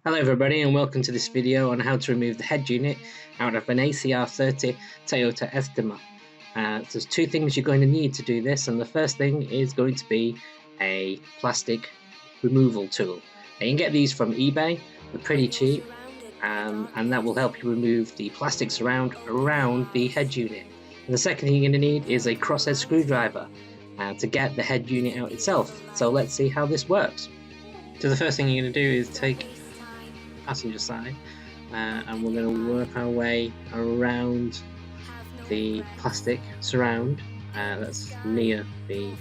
Hello everybody and welcome to this video on how to remove the head unit out of an ACR30 Toyota Estima. There's two things you're going to need to do this, and the first thing is going to be a plastic removal tool. Now, you can get these from eBay, they're pretty cheap, and that will help you remove the plastic surround around the head unit. And the second thing you're going to need is a crosshead screwdriver to get the head unit out itself. So let's see how this works. So the first thing you're going to do is take passenger side and we're going to work our way around the plastic surround that's near the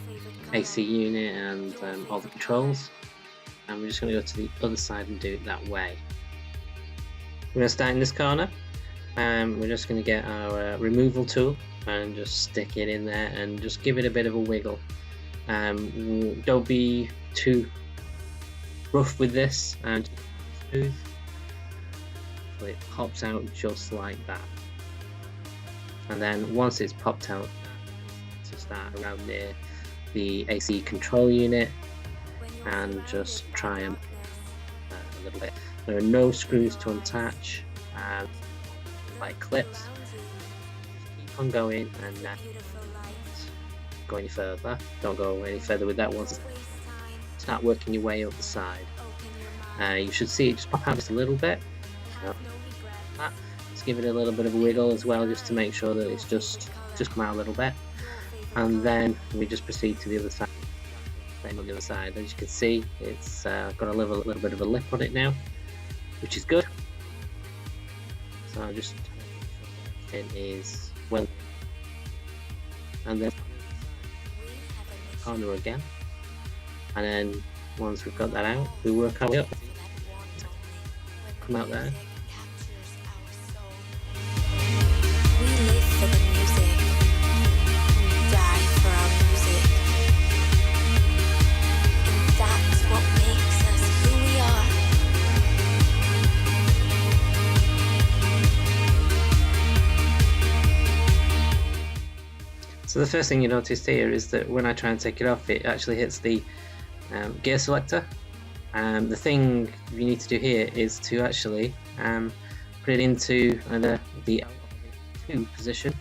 AC unit and all the controls, and we're just going to go to the other side and do it that way. We're going to start in this corner and we're just going to get our removal tool and just stick it in there and just give it a bit of a wiggle. Don't be too rough with this and smooth. It pops out just like that, and then once it's popped out, to start around near the AC control unit and just try and a little bit. There are no screws to attach, like clips. Just keep on going and go any further. Don't go any further with that. Once start working your way up the side, you should see it just pop out just a little bit. Just give it a little bit of a wiggle as well, just to make sure that it's just come out a little bit, and then we just proceed to the other side. Same on the other side. As you can see, it's got a little bit of a lip on it now, which is good. So I'll just it is well, and then corner again, and then once we've got that out, we work our way up. Come out there. So the first thing you noticed here is that when I try and take it off, it actually hits the gear selector. The thing you need to do here is to actually put it into the L2 position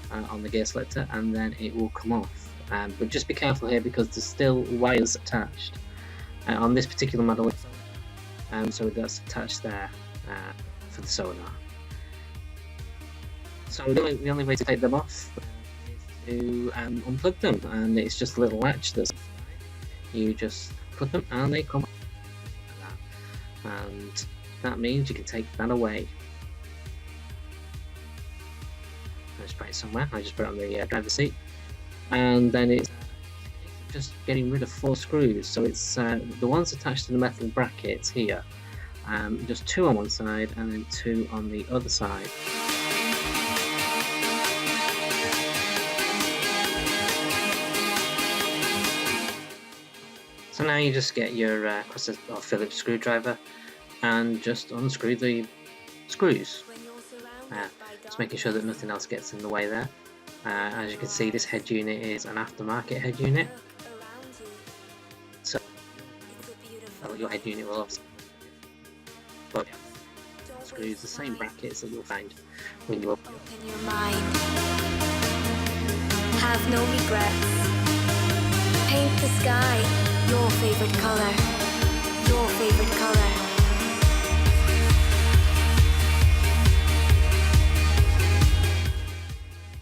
on the gear selector, and then it will come off. But just be careful here because there's still wires attached on this particular model, so that's attached there for the sonar. So the only way to take them off to unplug them, and it's just a little latch that you just put them and they come like that, and that means you can take that away. I just put it somewhere. I just put it on the driver's seat, and then it's just getting rid of 4 screws. So it's the ones attached to the metal brackets here, just 2 on one side and then 2 on the other side. So now you just get your crosshead or Phillips screwdriver and just unscrew the screws, just making sure that nothing else gets in the way there. As you can see, this head unit is an aftermarket head unit, so your head unit will obviously, but screws the same brackets that you'll find when you open your mind. Have no regrets. Paint the sky your favorite color. Your favorite color.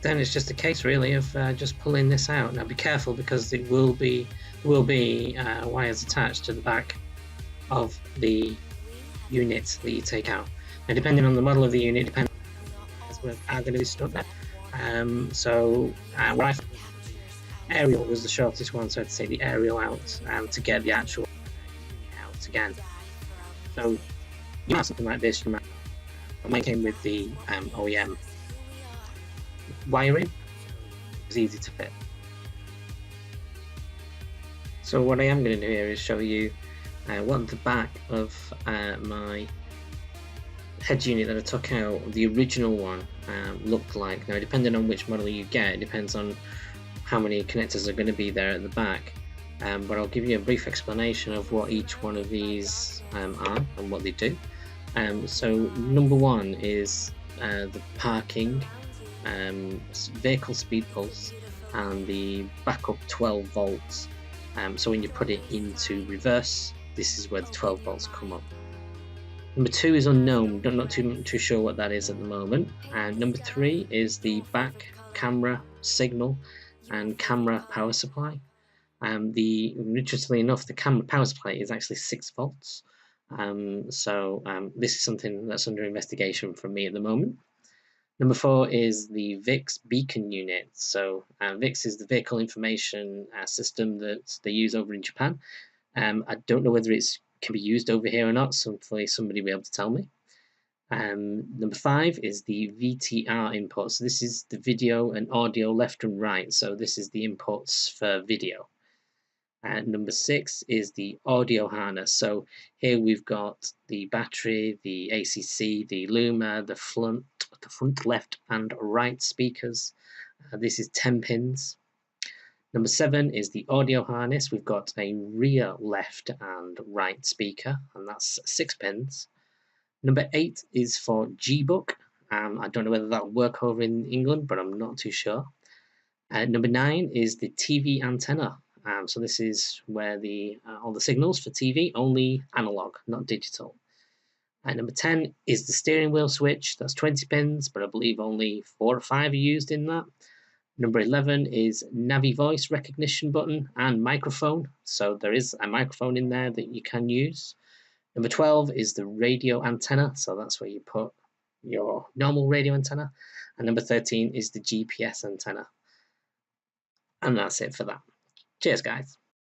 Then it's just a case really of just pulling this out. Now be careful because there will be wires attached to the back of the unit that you take out. Now depending on the model of the unit, depending on are going to be stuck there. What I found, aerial was the shortest one, so I'd say the aerial out to get the actual out again. So you have something like this. You might, mine came with the OEM wiring. It was easy to fit. So what I am going to do here is show you what the back of my head unit that I took out, the original one, looked like. Now depending on which model you get, it depends on how many connectors are going to be there at the back. but I'll give you a brief explanation of what each one of these are and what they do. So number one is the parking, vehicle speed pulse, and the backup 12 volts. So when you put it into reverse, this is where the 12 volts come up. Number two is unknown, not too sure what that is at the moment. And number three is the back camera signal and camera power supply. Interestingly enough, the camera power supply is actually 6 volts. This is something that's under investigation from me at the moment. Number four is the VIX beacon unit. So VIX is the vehicle information system that they use over in Japan. I don't know whether it can be used over here or not, so hopefully somebody will be able to tell me. Number five is the VTR input. So this is the video and audio left and right. So this is the inputs for video. And number six is the audio harness. So here we've got the battery, the ACC, the Luma, the front left and right speakers. This is 10 pins. Number seven is the audio harness. We've got a rear left and right speaker, and that's 6 pins. Number 8 is for G-Book. I don't know whether that'll work over in England, but I'm not too sure. Number 9 is the TV antenna. So this is where all the signals for TV, only analog, not digital. Number 10 is the steering wheel switch. That's 20 pins, but I believe only 4 or 5 are used in that. Number 11 is Navi voice recognition button and microphone. So there is a microphone in there that you can use. Number 12 is the radio antenna. So that's where you put your normal radio antenna. And number 13 is the GPS antenna. And that's it for that. Cheers, guys.